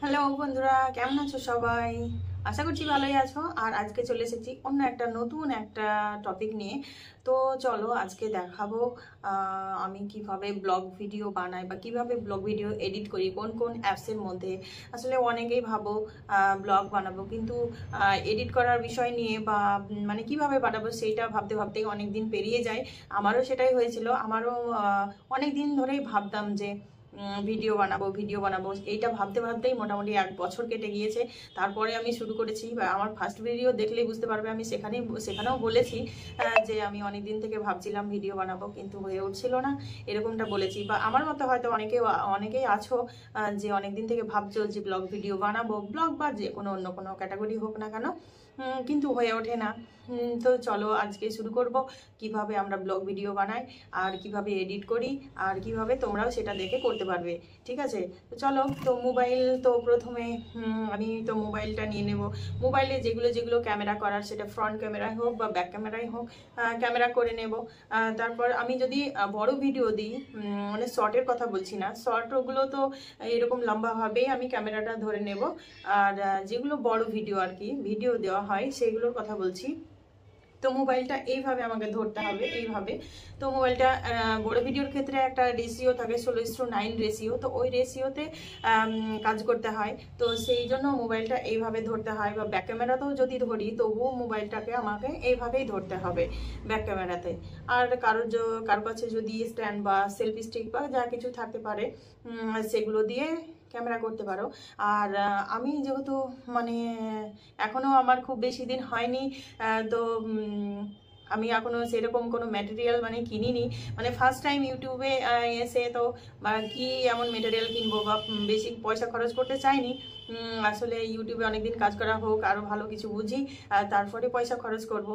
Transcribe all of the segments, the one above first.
Hello বন্ধুরা, কেমন আছো সবাই? আশা করছি ভালোই আছো। আর আজকে চলে এসেছি অন্য একটা নতুন একটা টপিক নিয়ে। তো চলো আজকে দেখাবো আমি কিভাবে ব্লগ ভিডিও বানাই বা কিভাবে ব্লগ ভিডিও এডিট করি, কোন কোন অ্যাপসের মধ্যে। আসলে অনেকেই ভাবো ব্লগ বানাবো, কিন্তু এডিট করার বিষয় নিয়ে বা মানে কিভাবে বানাবো সেইটা ভাবতে ভাবতেই অনেক দিন পেরিয়ে যায়। আমারও সেটাই হয়েছিল। আমারও অনেক দিন ধরেই ভাবতাম যে ভিডিও বানাবো এইটা ভাবতে ভাবতেই মোটামুটি 1 বছর কেটে গিয়েছে। তারপরে আমি শুরু করেছি, বা আমার ফার্স্ট ভিডিও দেখলেই বুঝতে পারবে, আমি সেখানেও বলেছি যে আমি অনেক দিন থেকে ভাবছিলাম ভিডিও বানাবো কিন্তু হয়ে উঠছিল না, এরকমটা বলেছি। বা আমার মতো হয়তো অনেকেই আছো যে অনেক দিন থেকে ভাবছো যে ব্লগ ভিডিও বানাবো, ব্লগ বা যে কোনো অন্য কোনো ক্যাটাগরি হোক না কেন, কিন্তু হয়ে ওঠে না। তো চলো আজকে শুরু করব কিভাবে আমরা ব্লগ ভিডিও বানাই আর কিভাবে এডিট করি আর কিভাবে তোমরাও সেটা দেখে করতে পারবে। ঠিক আছে, তো চলো। তো মোবাইল তো প্রথমে আমি তো মোবাইলটা নিয়ে নেব। মোবাইলে যেগুলো যেগুলো ক্যামেরা করার, সেটা ফ্রন্ট ক্যামেরাই হোক বা ব্যাক ক্যামেরাই হোক, ক্যামেরা করে নেব। তারপর আমি যদি বড় ভিডিও দিই, মানে শর্টের কথা বলছি না, শর্ট ওগুলো তো এরকম লম্বাভাবেই আমি ক্যামেরাটা ধরে নেব। আর যেগুলো বড় ভিডিও আর কি ভিডিও দেওয়া হয় সেগুলোর কথা বলছি। তো মোবাইলটা এইভাবে আমাকে ধরতে হবে, এইভাবে। তো মোবাইলটা বড় ভিডিওর ক্ষেত্রে একটা রেশিও থাকে, 16:9 রেশিও। তো ওই রেশিওতে কাজ করতে হয়। তো সেই জন্য মোবাইলটা এইভাবে ধরতে হয়। বা ব্যাক ক্যামেরাতেও যদি ধরি তবুও মোবাইলটাকে আমাকে এইভাবেই ধরতে হবে ব্যাক ক্যামেরাতে। আর কারোর কাছে যদি স্ট্যান্ড বা সেলফি স্টিক বা যা কিছু থাকতে পারে, সেগুলো দিয়ে ক্যামেরা করতে পারো। আর আমি যেহেতু মানে এখনো আমার খুব বেশি দিন হয়নি, তো আমি এখনো সেরকম কোনো ম্যাটেরিয়াল মানে কিনিনি। মানে ফার্স্ট টাইম ইউটিউবে এসে তো কি এমন ম্যাটেরিয়াল কিনবো বা বেশি পয়সা খরচ করতে চাইনি। আসলে ইউটিউবে অনেকদিন কাজ করা হোক, আরও ভালো কিছু বুঝি, তারপরে পয়সা খরচ করব।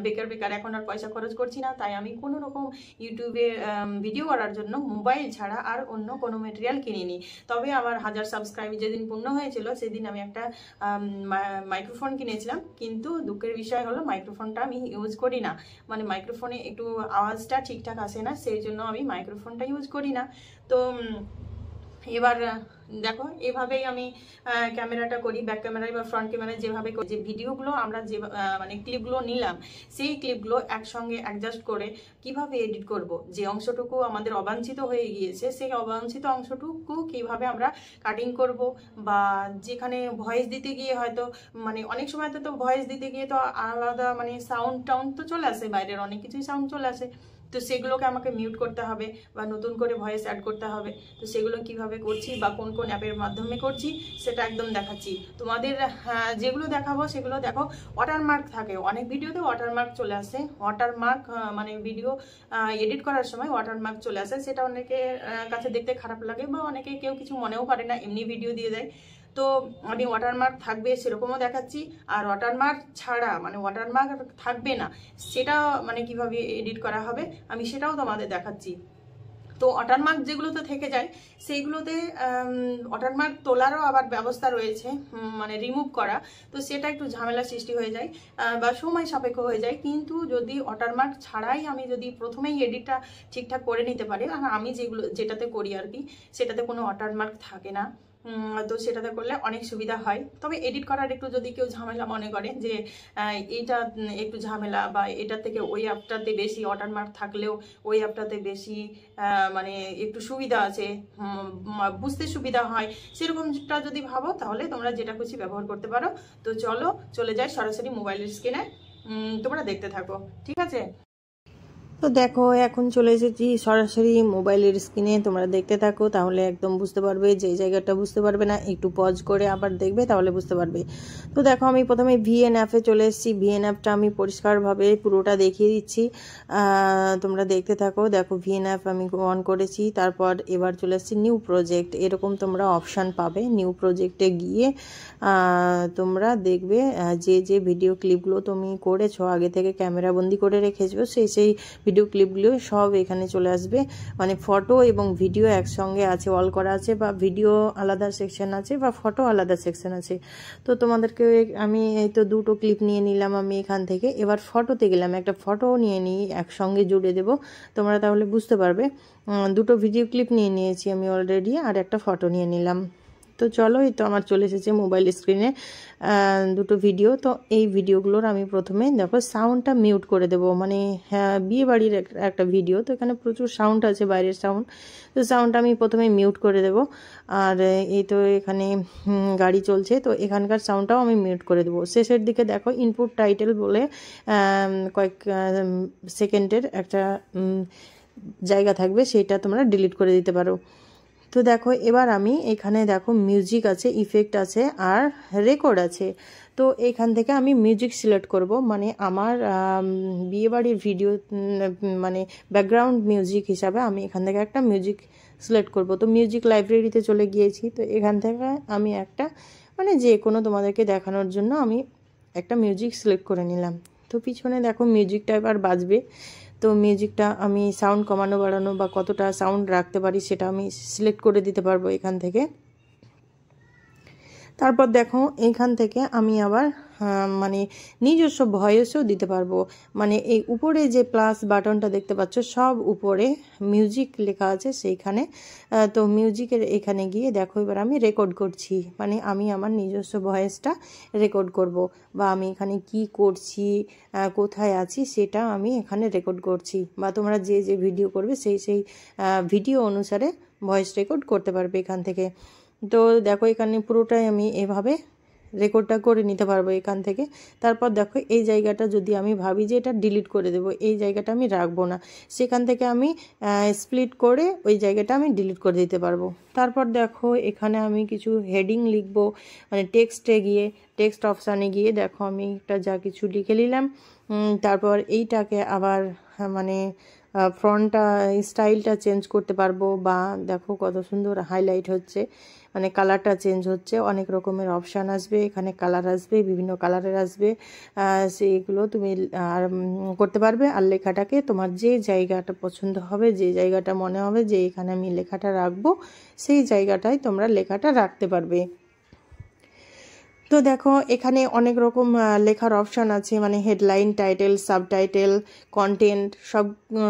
বেকার বেকার এখন আর পয়সা খরচ করছি না। তাই আমি কোনো রকম ইউটিউবে ভিডিও করার জন্য মোবাইল ছাড়া আর অন্য কোনো ম্যাটেরিয়াল কিনিনি। তবে আমার 1000 সাবস্ক্রাইব যেদিন পূর্ণ হয়েছিল সেদিন আমি একটা মাইক্রোফোন কিনেছিলাম। কিন্তু দুঃখের বিষয় হলো মাইক্রোফোনটা আমি ইউজ করি না। মানে মাইক্রোফোনে একটু আওয়াজটা ঠিকঠাক আসে না, সেই জন্য আমি মাইক্রোফোনটা ইউজ করি না। তো এবার দেখো এভাবেই আমি ক্যামেরাটা করি, ব্যাক ক্যামেরায় বা ফ্রন্ট ক্যামেরায় যেভাবে করি। যে ভিডিওগুলো আমরা যে মানে ক্লিপগুলো নিলাম, সেই ক্লিপগুলো একসঙ্গে অ্যাডজাস্ট করে কিভাবে এডিট করব, যে অংশটুকু আমাদের অবাঞ্ছিত হয়ে গিয়েছে সেই অবাঞ্ছিত অংশটুকু কিভাবে আমরা কাটিং করব। বা যেখানে ভয়েস দিতে গিয়ে হয়তো মানে অনেক সময় তো ভয়েস দিতে গিয়ে তো আলাদা মানে সাউন্ড টাউন্ড তো চলে আসে, বাইরের অনেক কিছুই সাউন্ড চলে আসে। তো সেগুলোকে আমাকে মিউট করতে হবে বা নতুন করে ভয়েস অ্যাড করতে হবে। তো সেগুলো কিভাবে করছি বা কোন কোন অ্যাপের মাধ্যমে করছি সেটা একদম দেখাচ্ছি তোমাদের। যেগুলো দেখাবো সেগুলো দেখো ওয়াটারমার্ক থাকে, অনেক ভিডিওতে ওয়াটারমার্ক চলে আসে। ওয়াটারমার্ক মানে ভিডিও এডিট করার সময় ওয়াটারমার্ক চলে আসে, সেটা অনেকের কাছে দেখতে খারাপ লাগে বা অনেকে কেউ কিছু মনেও করে না, এমনি ভিডিও দিয়ে দেয়। তো আমি ওয়াটারমার্ক থাকবে সেরকমও দেখাচ্ছি, আর ওয়াটারমার্ক ছাড়া মানে ওয়াটারমার্ক থাকবে না সেটা মানে কিভাবে এডিট করা হবে আমি সেটাও তোমাদের দেখাচ্ছি। তো ওয়াটারমার্ক যেগুলোতে থেকে যায় সেইগুলোতে ওয়াটারমার্ক তোলারও আবার ব্যবস্থা রয়েছে, মানে রিমুভ করা। তো সেটা একটু ঝামেলা সৃষ্টি হয়ে যায় বা সময় সাপেক্ষ হয়ে যায়। কিন্তু যদি ওয়াটারমার্ক ছাড়াই আমি যদি প্রথমেই এডিটটা ঠিকঠাক করে নিতে পারি, আর আমি যেটাতে করি আর কি, সেটাতে কোনো ওয়াটারমার্ক থাকে না। তো সেটাতে করলে অনেক সুবিধা হয়। তবে এডিট করার একটু যদি কেউ ঝামেলা মনে করে যে এইটা একটু ঝামেলা বা এটার থেকে ওই অ্যাপটাতে বেশি ওয়াটারমার্ক থাকলেও ওই অ্যাপটাতে বেশি মানে একটু সুবিধা আছে, বুঝতে সুবিধা হয়, সেরকমটা যদি ভাবো তাহলে তোমরা যেটা খুশি ব্যবহার করতে পারো। তো চলো চলে যাই সরাসরি মোবাইলের স্ক্রিনে, তোমরা দেখতে থাকো। ঠিক আছে, তো দেখো এখন চলে এসেছি সরাসরি মোবাইলের স্ক্রিনে, তোমরা দেখতে থাকো তাহলে একদম বুঝতে পারবে। যে জায়গাটা বুঝতে পারবে না একটু পজ করে আবার দেখবে তাহলে বুঝতে পারবে। তো দেখো আমি প্রথমে ভিএন অ্যাপে চলে এসেছি। ভিএন অ্যাপটা আমি পরিষ্কারভাবে পুরোটা দেখিয়ে দিচ্ছি, তোমরা দেখতে থাকো। দেখো ভিএন অ্যাপ আমি অন করেছি। তারপর এবার চলে এসেছি নিউ প্রজেক্ট, এরকম তোমরা অপশান পাবে। নিউ প্রজেক্টে গিয়ে তোমরা দেখবে যে ভিডিও ক্লিপগুলো তুমি করেছো আগে থেকে ক্যামেরা বন্দি করে রেখেছো, সেই ভিডিও ক্লিপগুলো সব এখানে চলে আসবে। মানে ফটো এবং ভিডিও একসঙ্গে আছে, অল করা আছে, বা ভিডিও আলাদা সেকশন আছে বা ফটো আলাদা সেকশন আছে। তো তোমাদেরকে আমি এই তো দুটো ক্লিপ নিয়ে নিলাম আমি এখান থেকে। এবার ফটোতে গেলাম, একটা ফটো নিয়ে নিই, একসঙ্গে জুড়ে দেব, তোমরা তাহলে বুঝতে পারবে। দুটো ভিডিও ক্লিপ নিয়ে নিয়েছি আমি অলরেডি, আর একটা ফটো নিয়ে নিলাম। তো চলো, এই তো আমার চলে এসেছে মোবাইল স্ক্রিনে দুটো ভিডিও। তো এই ভিডিওগুলোর আমি প্রথমে দেখো সাউন্ডটা মিউট করে দেবো, মানে বিয়ে বাড়ির একটা ভিডিও, তো এখানে প্রচুর সাউন্ড আছে, বাইরের সাউন্ড, তো সাউন্ডটা আমি প্রথমে মিউট করে দেবো। আর এই তো এখানে গাড়ি চলছে, তো এখানকার সাউন্ডটাও আমি মিউট করে দেবো। শেষের দিকে দেখো ইনপুট টাইটেল বলে কয়েক সেকেন্ডের একটা জায়গা থাকবে, সেটা তোমরা ডিলিট করে দিতে পারো। তো দেখো এবার আমি এখানে দেখো মিউজিক আছে, ইফেক্ট আছে আর রেকর্ড আছে। তো এখান থেকে আমি মিউজিক সিলেক্ট করব, মানে আমার বিয়েবাড়ির ভিডিও মানে ব্যাকগ্রাউন্ড মিউজিক হিসাবে আমি এখান থেকে একটা মিউজিক সিলেক্ট করব। তো মিউজিক লাইব্রেরিতে চলে গিয়েছি, তো এখান থেকে আমি একটা মানে যে কোনো তোমাদেরকে দেখানোর জন্য আমি একটা মিউজিক সিলেক্ট করে নিলাম। তো পিছনে দেখো মিউজিকটা এবার বাজবে। তো মিউজিকটা আমি সাউন্ড কমানো বাড়ানো বা কতটা সাউন্ড রাখতে পারি সেটা আমি সিলেক্ট করে দিতে পারবো এখান থেকে। তারপর দেখো এইখান থেকে আমি আবার মানে নিজস্ব ভয়েসও দিতে পারবো, মানে এই উপরে যে প্লাস বাটনটা দেখতে পাচ্ছ সব উপরে মিউজিক লেখা আছে সেইখানে। তো মিউজিকের এখানে গিয়ে দেখো এবার আমি রেকর্ড করছি, মানে আমি আমার নিজস্ব ভয়েসটা রেকর্ড করব, বা আমি এখানে কি করছি কোথায় আছি সেটা আমি এখানে রেকর্ড করছি, বা তোমরা যে যে ভিডিও করবে সেই সেই ভিডিও অনুসারে ভয়েস রেকর্ড করতে পারবে এখান থেকে। তো দেখো এখানে পুরোটাই আমি এভাবে রেকর্ডটা করে নিতে পারবো এখান থেকে। তারপর দেখো এই জায়গাটা যদি আমি ভাবি যে এটা ডিলিট করে দেবো, এই জায়গাটা আমি রাখবো না, সেখান থেকে আমি স্প্লিট করে ওই জায়গাটা আমি ডিলিট করে দিতে পারবো। তারপর দেখো এখানে আমি কিছু হেডিং লিখবো, মানে টেক্সটে গিয়ে টেক্সট অপশানে গিয়ে দেখো আমি একটা যা কিছু লিখে নিলাম। তারপর এইটাকে আবার মানে ফ্রন্টটা স্টাইলটা চেঞ্জ করতে পারবো, বা দেখো কত সুন্দর হাইলাইট হচ্ছে, মানে কালারটা চেঞ্জ হচ্ছে, অনেক রকমের অপশান আসবে এখানে, কালার আসবে, বিভিন্ন কালারের আসবে, সেইগুলো তুমি আর করতে পারবে। আর লেখাটাকে তোমার যে জায়গাটা পছন্দ হবে, যে জায়গাটা মনে হবে যে এখানে আমি লেখাটা রাখবো, সেই জায়গাটায় তোমরা লেখাটা রাখতে পারবে। তো দেখো এখানে অনেক রকম লেখার অপশান আছে, মানে হেডলাইন, টাইটেল, সাবটাইটেল, কন্টেন্ট, সব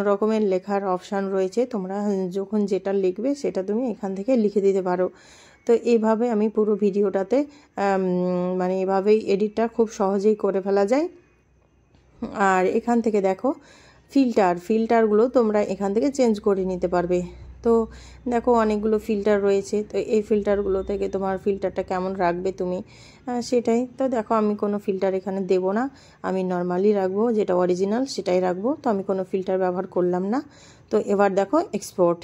রকমের লেখার অপশান রয়েছে। তোমরা যখন যেটা লিখবে সেটা তুমি এখান থেকে লিখে দিতে পারো। তো এইভাবে আমি পুরো ভিডিওটাতে মানে এভাবেই এডিটটা খুব সহজেই করে ফেলা যায়। আর এখান থেকে দেখো ফিল্টারগুলো তোমরা এখান থেকে চেঞ্জ করে নিতে পারবে। তো দেখো অনেকগুলো ফিল্টার রয়েছে, তো এই ফিল্টারগুলো থেকে তোমার ফিল্টারটা কেমন রাখবে তুমি সেটাই। তো দেখো আমি কোনো ফিল্টার এখানে দেব না, আমি নর্মালি রাখবো, যেটা অরিজিনাল সেটাই রাখবো, তো আমি কোনো ফিল্টার ব্যবহার করলাম না। তো এবার দেখো এক্সপোর্ট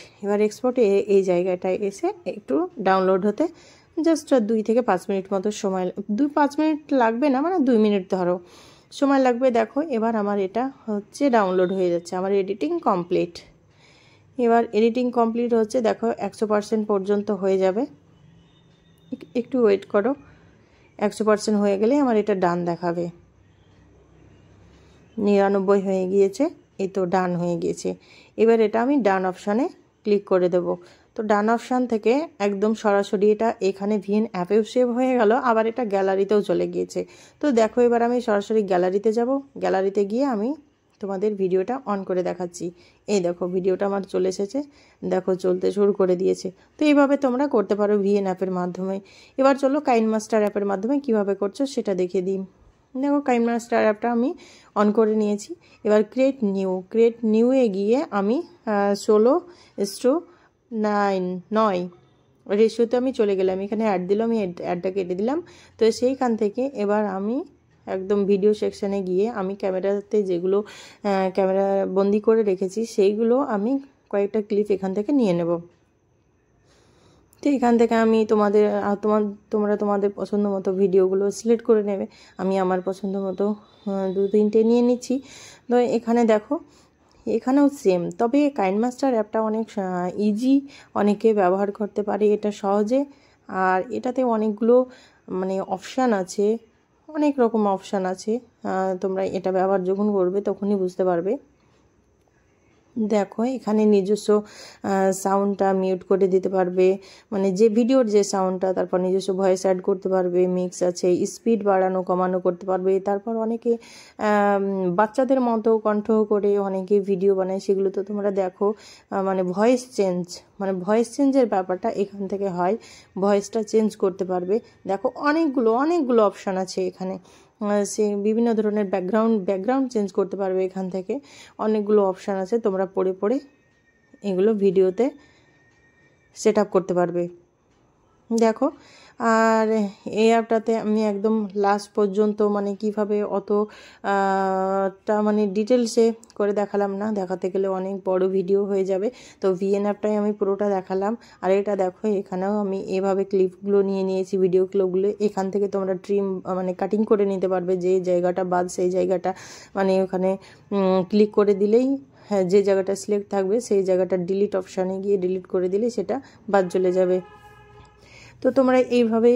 এই জায়গাটায় এসে একটু ডাউনলোড হতে জাস্ট 2 থেকে 5 মিনিট মতো সময়, 5 মিনিট লাগবে না, মানে 2 মিনিট ধরো সময় লাগবে। দেখো এবার আমার এটা হচ্ছে ডাউনলোড হয়ে যাচ্ছে, আমার এডিটিং কমপ্লিট। এবার এডিটিং কমপ্লিট হচ্ছে, দেখো 100% পর্যন্ত হয়ে যাবে, একটু ওয়েট করো। 100% হয়ে গেলে আমার এটা ডান দেখাবে। 99 হয়ে গিয়েছে, এই তো ডান হয়ে গিয়েছে। এবার এটা আমি ডান অপশানে ক্লিক করে দেব। তো ডান অপশান থেকে একদম সরাসরি এটা এখানে ভিএন অ্যাপেও সেভ হয়ে গেল, আবার এটা গ্যালারিতেও চলে গিয়েছে। তো দেখো এবার আমি সরাসরি গ্যালারিতে যাব, গ্যালারিতে গিয়ে আমি তোমাদের ভিডিওটা অন করে দেখাচ্ছি। এই দেখো ভিডিওটা আমার চলে এসেছে, দেখো চলতে শুরু করে দিয়েছে। তো এইভাবে তোমরা করতে পারো ভিএন অ্যাপের মাধ্যমে। এবার চলো কাইনমাস্টার অ্যাপের মাধ্যমে কিভাবে করছো সেটা দেখিয়ে দিই। দেখো কাইনমাস্টার অ্যাপটা আমি অন করে নিয়েছি। এবার ক্রিয়েট নিউয়ে গিয়ে আমি 16:9 রেশিওতে আমি চলে গেলাম। এখানে অ্যাড দিলাম, আমি অ্যাডটা কেটে দিলাম। তো সেইখান থেকে এবার আমি একদম ভিডিও সেকশানে গিয়ে আমি ক্যামেরাতে যেগুলো ক্যামেরা বন্দি করে রেখেছি সেইগুলো আমি কয়েকটা ক্লিপ এখান থেকে নিয়ে নেব। তো এখান থেকে আমি তোমরা তোমাদের পছন্দ মতো ভিডিওগুলো সিলেক্ট করে নেবে। আমি আমার পছন্দ মতো 2-3টে নিয়ে নিচ্ছি। তো এখানে দেখো এখানেও সেম, তবে কাইনমাস্টার অ্যাপটা অনেক ইজি, অনেকে ব্যবহার করতে পারে এটা সহজে। আর এটাতে অনেকগুলো মানে অপশান আছে, অনেক রকম অপশান আছে, তোমরা এটা ব্যবহার যখন করবে তখনই বুঝতে পারবে। দেখো এখানে নিজস্ব সাউন্ডটা মিউট করে দিতে পারবে, মানে যে ভিডিওর যে সাউন্ডটা, তারপর নিজস্ব ভয়েস অ্যাড করতে পারবে, মিক্স আছে, স্পিড বাড়ানো কমানো করতে পারবে। তারপর অনেকে বাচ্চাদের মতো কণ্ঠ করে অনেকে ভিডিও বানায়, সেগুলো তো তোমরা দেখো। মানে ভয়েস চেঞ্জের ব্যাপারটা এখান থেকে হয়, ভয়েসটা চেঞ্জ করতে পারবে। দেখো অনেকগুলো অপশান আছে এখানে, সে বিভিন্ন ধরনের ব্যাকগ্রাউন্ড চেঞ্জ করতে পারবে। এখান থেকে অনেকগুলো অপশান আছে, তোমরা পড়ে এগুলো ভিডিওতে সেট আপ করতে পারবে। দেখো আর এই অ্যাপটাতে আমি একদম লাস্ট পর্যন্ত মানে কিভাবে অতটা মানে ডিটেলসে করে দেখালাম না, দেখাতে গেলে অনেক বড় ভিডিও হয়ে যাবে। তো ভিএন অ্যাপটাই আমি পুরোটা দেখালাম। আর এটা দেখো এখানেও আমি এভাবে ক্লিপগুলো নিয়ে নিয়েছি, ভিডিও ক্লিপগুলো। এখান থেকে তোমরা মানে কাটিং করে নিতে পারবে, যে জায়গাটা বাদ সেই জায়গাটা মানে ওখানে ক্লিক করে দিলেই, হ্যাঁ, যে জায়গাটা সিলেক্ট থাকবে সেই জায়গাটা ডিলিট অপশানে গিয়ে ডিলিট করে দিলে সেটা বাদ চলে যাবে। তো তোমরা এইভাবে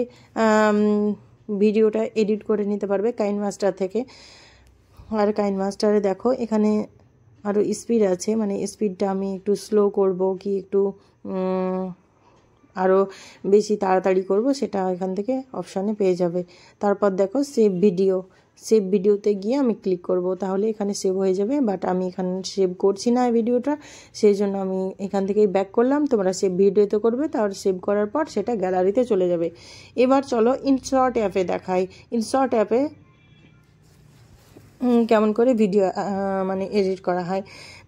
ভিডিওটা এডিট করে নিতে পারবে কাইনমাস্টার থেকে। আর কাইনমাস্টারে দেখো এখানে আরও স্পিড আছে, মানে স্পিডটা আমি একটু স্লো করব কি একটু আরও বেশি তাড়াতাড়ি করব, সেটা এখান থেকে অপশানে পেয়ে যাবে। তারপর দেখো সেভ ভিডিওতে গিয়ে আমি ক্লিক করব, তাহলে এখানে সেভ হয়ে যাবে। বাট আমি এখানে সেভ করছি না ভিডিওটা, সেই জন্য আমি এখান থেকেই ব্যাক করলাম। তোমরা সেভ ভিডিওতে করবে, তার সেভ করার পর সেটা গ্যালারিতে চলে যাবে। এবার চলো ইনশর্ট অ্যাপে দেখাই। ইনশর্ট অ্যাপে কেমন করে ভিডিও মানে এডিট করা হয়।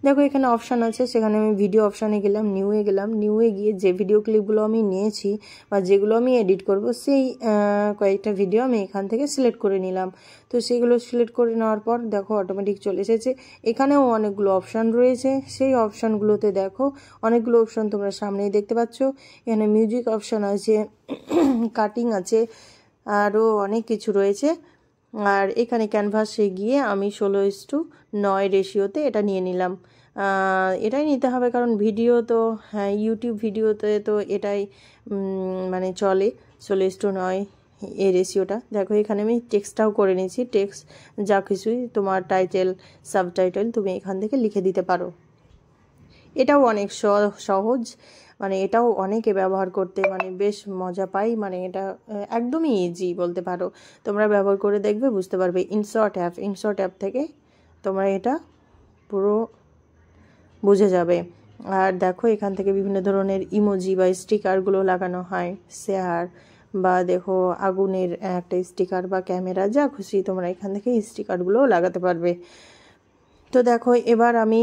দেখো এখানে অপশান আছে, সেখানে আমি ভিডিও অপশানে গেলাম, নিউয়ে গিয়ে যে ভিডিও ক্লিপগুলো আমি নিয়েছি বা যেগুলো আমি এডিট করব সেই কয়েকটা ভিডিও আমি এখান থেকে সিলেক্ট করে নিলাম। তো সেগুলো সিলেক্ট করে নেওয়ার পর দেখো অটোমেটিক চলে এসেছে। এখানেও অনেকগুলো অপশান রয়েছে, সেই অপশানগুলোতে দেখো অনেকগুলো অপশান তোমরা সামনেই দেখতে পাচ্ছ। এখানে মিউজিক অপশান আছে, কাটিং আছে, আরও অনেক কিছু রয়েছে। আর এখানে ক্যানভাসে গিয়ে আমি 16:9 রেশিওতে এটা নিয়ে নিলাম। এটাই নিতে হবে, কারণ ভিডিও তো, হ্যাঁ, ইউটিউব ভিডিওতে তো এটাই মানে চলে 16:9 এই রেশিওটা। দেখো এখানে আমি টেক্সটটাও করে নিয়েছি, টেক্সট যা কিছুই তোমার টাইটেল সাবটাইটেল তুমি এখান থেকে লিখে দিতে পারো। এটাও অনেক সহজ, মানে এটাও অনেকে ব্যবহার করতে মানে বেশ মজা পাই, মানে এটা একদমই ইজি বলতে পারো। তোমরা ব্যবহার করে দেখবে, বুঝতে পারবে। ইনশর্ট অ্যাপ থেকে তোমরা এটা পুরো বুঝে যাবে। আর দেখো এখান থেকে বিভিন্ন ধরনের ইমোজি বা স্টিকারগুলো লাগানো হয়, শেয়ার বা দেখো আগুনের একটা স্টিকার বা ক্যামেরা, যা খুশি তোমরা এখান থেকে স্টিকারগুলোও লাগাতে পারবে। তো দেখো এবার আমি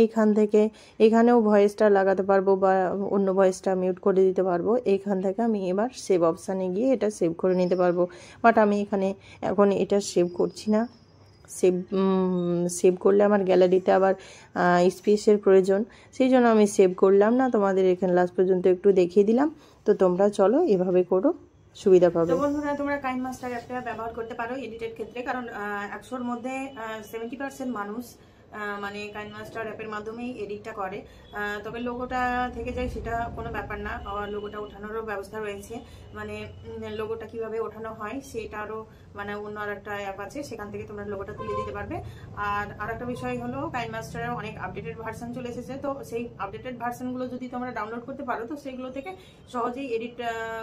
এইখান থেকে এখানেও ভয়েসটা লাগাতে পারবো বা অন্য ভয়েসটা মিউট করে দিতে পারবো। এইখান থেকে আমি এবার সেভ অপশানে গিয়ে এটা সেভ করে নিতে পারবো। বাট আমি এখন এটা সেভ করছি না। সেভ করলে আমার গ্যালারিতে আবার স্পেসের প্রয়োজন, সেই জন্য আমি সেভ করলাম না। তোমাদের এখানে লাস্ট পর্যন্ত একটু দেখিয়ে দিলাম। তো তোমরা চলো এভাবে করো, সুবিধা পাবে। তো বন্ধুরা তোমরা কাইনমাস্টার অ্যাপটা ব্যবহার করতে পারো এডিটের ক্ষেত্রে, কারণ 100-র মধ্যে 70% মানুষ মানে কাইনমাস্টার অ্যাপের মাধ্যমেই এডিটটা করে। তবে লোগোটা থেকে যায় সেটা কোনো ব্যাপার না, লোগোটা ওঠানোরও ব্যবস্থা রয়েছে। মানে লোগোটা কিভাবে ওঠানো হয় সেটারও মানে অন্য আর একটা অ্যাপ আছে, সেখান থেকে তোমরা লোগোটা তুলে দিতে পারবে। আর একটা বিষয় হলো কাইনমাস্টারের অনেক আপডেটেড ভার্সন চলে এসেছে। তো সেই আপডেটেড ভার্সনগুলো যদি তোমরা ডাউনলোড করতে পারো, তো সেইগুলো থেকে সহজেই এডিট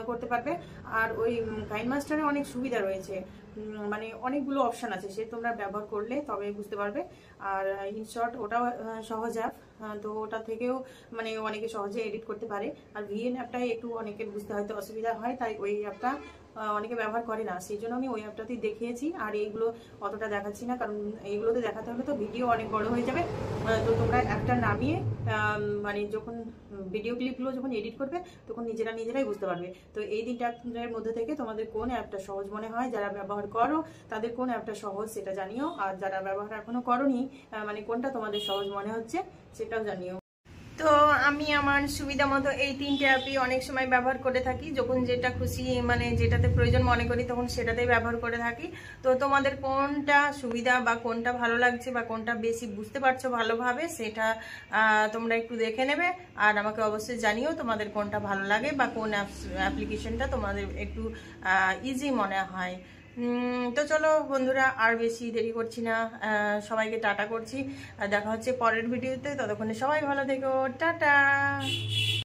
করতে পারবে। আর ওই কাইনমাস্টারে অনেক সুবিধা রয়েছে, মানে অনেকগুলো অপশান আছে, সে তোমরা ব্যবহার করলে তবে বুঝতে পারবে। আর ইনশর্ট ওটাও সহজ অ্যাপ, তো ওটা থেকেও মানে অনেকে সহজে এডিট করতে পারে। আর ভিএন অ্যাপটাই একটু অনেকের বুঝতে হয়তো অসুবিধা হয়, তাই ওই অ্যাপটা অনেকে ব্যবহার করে না, সেই জন্য আমি ওই অ্যাপটাতেই দেখিয়েছি। আর এইগুলো অতটা দেখাচ্ছি না, কারণ এইগুলোতে দেখাতে হলে তো ভিডিও অনেক বড় হয়ে যাবে। তো তোমরা অ্যাপটা নামিয়ে মানে যখন ভিডিও ক্লিপগুলো যখন এডিট করবে তখন নিজেরাই বুঝতে পারবে। তো এই 3টা অ্যাপের মধ্যে থেকে তোমাদের কোন অ্যাপটা সহজ মনে হয়, যারা ব্যবহার করো তাদের কোন অ্যাপটা সহজ সেটা জানিও। আর যারা ব্যবহার এখনো করোনি, মানে কোনটা তোমাদের সহজ মনে হচ্ছে সেটাও জানিও। তো আমি আমার সুবিধা মতো এই 3টে অ্যাপই অনেক সময় ব্যবহার করে থাকি, যখন যেটা খুশি মানে যেটাতে প্রয়োজন মনে করি তখন সেটাতেই ব্যবহার করে থাকি। তো তোমাদের কোনটা সুবিধা বা কোনটা ভালো লাগছে বা কোনটা বেশি বুঝতে পারছো ভালোভাবে, সেটা তোমরা একটু দেখে নেবে। আর আমাকে অবশ্যই জানিও তোমাদের কোনটা ভালো লাগে বা কোন অ্যাপ্লিকেশনটা তোমাদের একটু ইজি মনে হয়। তো চলো বন্ধুরা, আর বেশি দেরি করছি না, সবাইকে টাটা করছি। আর দেখা হচ্ছে পরের ভিডিওতে। ততক্ষণে সবাই ভালো থেকো, টাটা।